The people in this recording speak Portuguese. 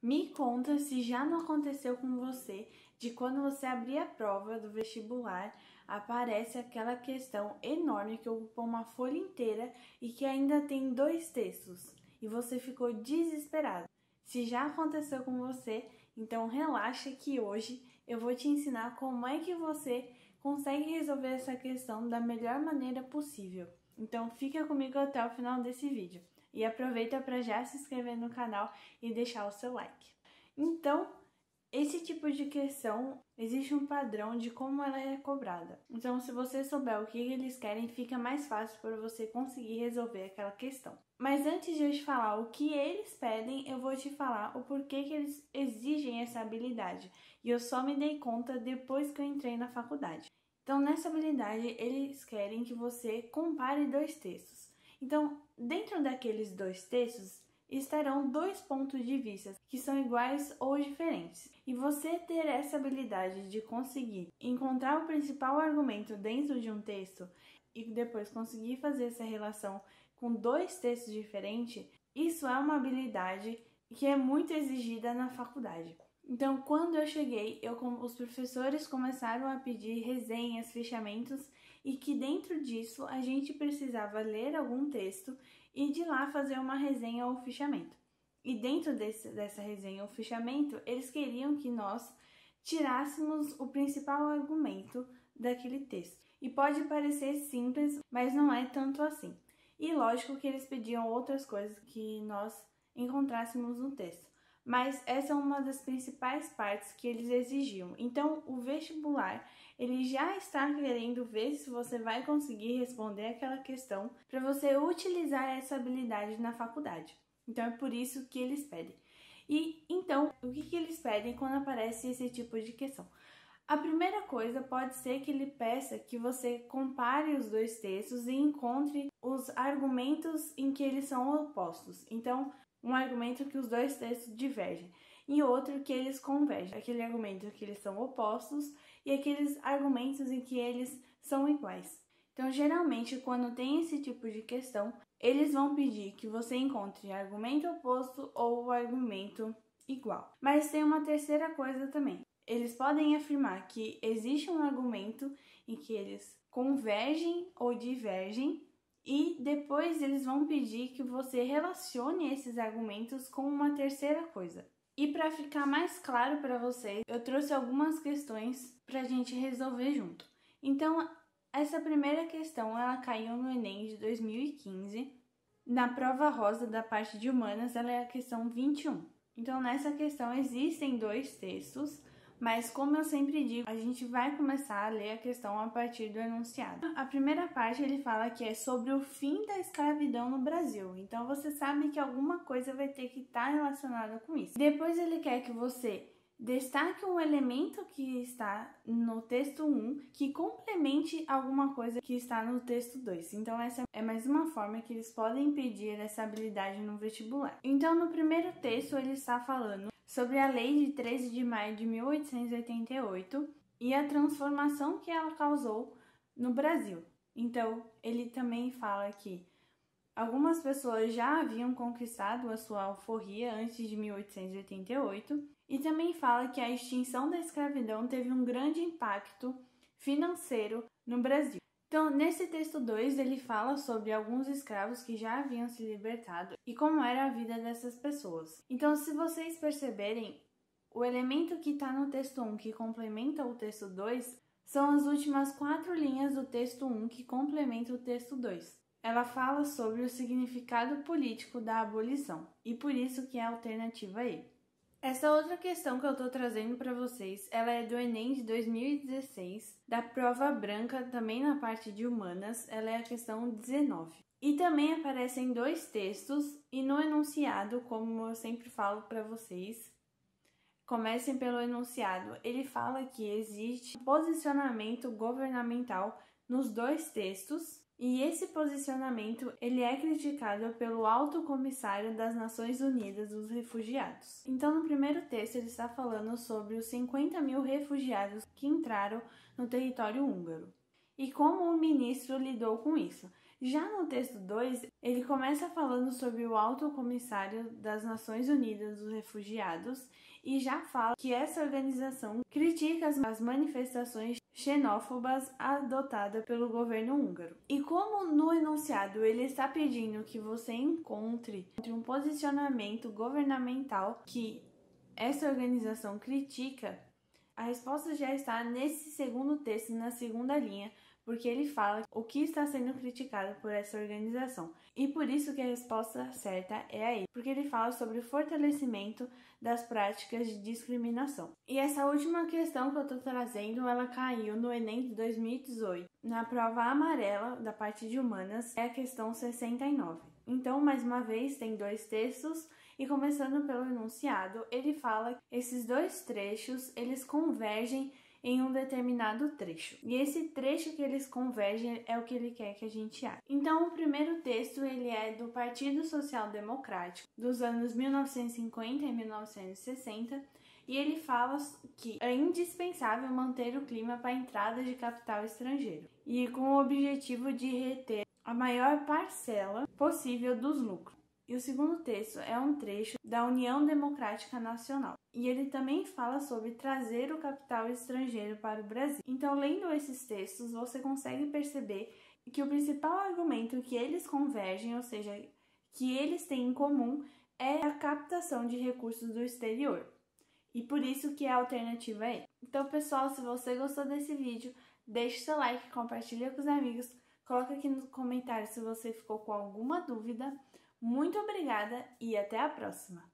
Me conta se já não aconteceu com você de quando você abrir a prova do vestibular, aparece aquela questão enorme que ocupa uma folha inteira e que ainda tem 2 textos e você ficou desesperado. Se já aconteceu com você, então relaxa que hoje eu vou te ensinar como é que você consegue resolver essa questão da melhor maneira possível. Então fica comigo até o final desse vídeo. E aproveita para já se inscrever no canal e deixar o seu like. Então, esse tipo de questão, existe um padrão de como ela é cobrada. Então, se você souber o que eles querem, fica mais fácil para você conseguir resolver aquela questão. Mas antes de eu te falar o que eles pedem, eu vou te falar o porquê que eles exigem essa habilidade. E eu só me dei conta depois que eu entrei na faculdade. Então, nessa habilidade, eles querem que você compare 2 textos. Então, dentro daqueles 2 textos, estarão 2 pontos de vista que são iguais ou diferentes. E você ter essa habilidade de conseguir encontrar o principal argumento dentro de um texto e depois conseguir fazer essa relação com 2 textos diferentes, isso é uma habilidade que é muito exigida na faculdade. Então, quando eu cheguei, os professores começaram a pedir resenhas, fichamentos e que dentro disso a gente precisava ler algum texto e de lá fazer uma resenha ou fichamento. E dentro dessa resenha ou fichamento, eles queriam que nós tirássemos o principal argumento daquele texto. E pode parecer simples, mas não é tanto assim. E lógico que eles pediam outras coisas que nós encontrássemos no texto. Mas essa é uma das principais partes que eles exigiam. Então, o vestibular, ele já está querendo ver se você vai conseguir responder aquela questão para você utilizar essa habilidade na faculdade. Então, é por isso que eles pedem. E, então, o que eles pedem quando aparece esse tipo de questão? A primeira coisa pode ser que ele peça que você compare os 2 textos e encontre os argumentos em que eles são opostos. Então, um argumento que os 2 textos divergem e outro que eles convergem, aquele argumento que eles são opostos e aqueles argumentos em que eles são iguais. Então, geralmente, quando tem esse tipo de questão, eles vão pedir que você encontre argumento oposto ou argumento igual. Mas tem uma terceira coisa também. Eles podem afirmar que existe um argumento em que eles convergem ou divergem e depois eles vão pedir que você relacione esses argumentos com uma terceira coisa. E para ficar mais claro para vocês, eu trouxe algumas questões para a gente resolver junto. Então, essa primeira questão ela caiu no Enem de 2015. Na prova rosa da parte de humanas, ela é a questão 21. Então, nessa questão existem 2 textos, mas como eu sempre digo, a gente vai começar a ler a questão a partir do enunciado. A primeira parte ele fala que é sobre o fim da escravidão no Brasil. Então você sabe que alguma coisa vai ter que estar relacionada com isso. Depois ele quer que você destaque um elemento que está no texto 1 que complemente alguma coisa que está no texto 2. Então essa é mais uma forma que eles podem pedir essa habilidade no vestibular. Então no primeiro texto ele está falando sobre a Lei de 13 de maio de 1888 e a transformação que ela causou no Brasil. Então, ele também fala que algumas pessoas já haviam conquistado a sua alforria antes de 1888 e também fala que a extinção da escravidão teve um grande impacto financeiro no Brasil. Então, nesse texto 2, ele fala sobre alguns escravos que já haviam se libertado e como era a vida dessas pessoas. Então, se vocês perceberem, o elemento que está no texto 1 que complementa o texto 2 são as últimas 4 linhas do texto 1 que complementam o texto 2. Ela fala sobre o significado político da abolição e por isso que é a alternativa a ele. Essa outra questão que eu tô trazendo para vocês, ela é do Enem de 2016, da prova branca, também na parte de humanas, ela é a questão 19. E também aparecem 2 textos e no enunciado, como eu sempre falo para vocês, comecem pelo enunciado, ele fala que existe posicionamento governamental nos 2 textos. E esse posicionamento ele é criticado pelo Alto Comissário das Nações Unidas dos Refugiados. Então, no primeiro texto, ele está falando sobre os 50 mil refugiados que entraram no território húngaro e como o ministro lidou com isso. Já no texto 2, ele começa falando sobre o Alto Comissário das Nações Unidas dos Refugiados e já fala que essa organização critica as manifestações xenófobas adotadas pelo governo húngaro. E como no enunciado ele está pedindo que você encontre um posicionamento governamental que essa organização critica, a resposta já está nesse segundo texto, na segunda linha, porque ele fala o que está sendo criticado por essa organização. E por isso que a resposta certa é a ele, porque ele fala sobre o fortalecimento das práticas de discriminação. E essa última questão que eu estou trazendo, ela caiu no Enem de 2018. Na prova amarela, da parte de humanas, é a questão 69. Então, mais uma vez, tem dois textos. E começando pelo enunciado, ele fala que esses dois trechos, eles convergem em um determinado trecho. E esse trecho que eles convergem é o que ele quer que a gente ache. Então, o primeiro texto, ele é do Partido Social Democrático, dos anos 1950 e 1960, e ele fala que é indispensável manter o clima para a entrada de capital estrangeiro, e com o objetivo de reter a maior parcela possível dos lucros. E o segundo texto é um trecho da União Democrática Nacional. E ele também fala sobre trazer o capital estrangeiro para o Brasil. Então, lendo esses textos, você consegue perceber que o principal argumento que eles convergem, ou seja, que eles têm em comum, é a captação de recursos do exterior. E por isso que a alternativa é ele. Então, pessoal, se você gostou desse vídeo, deixe seu like, compartilhe com os amigos, coloca aqui nos comentários se você ficou com alguma dúvida. Muito obrigada e até a próxima!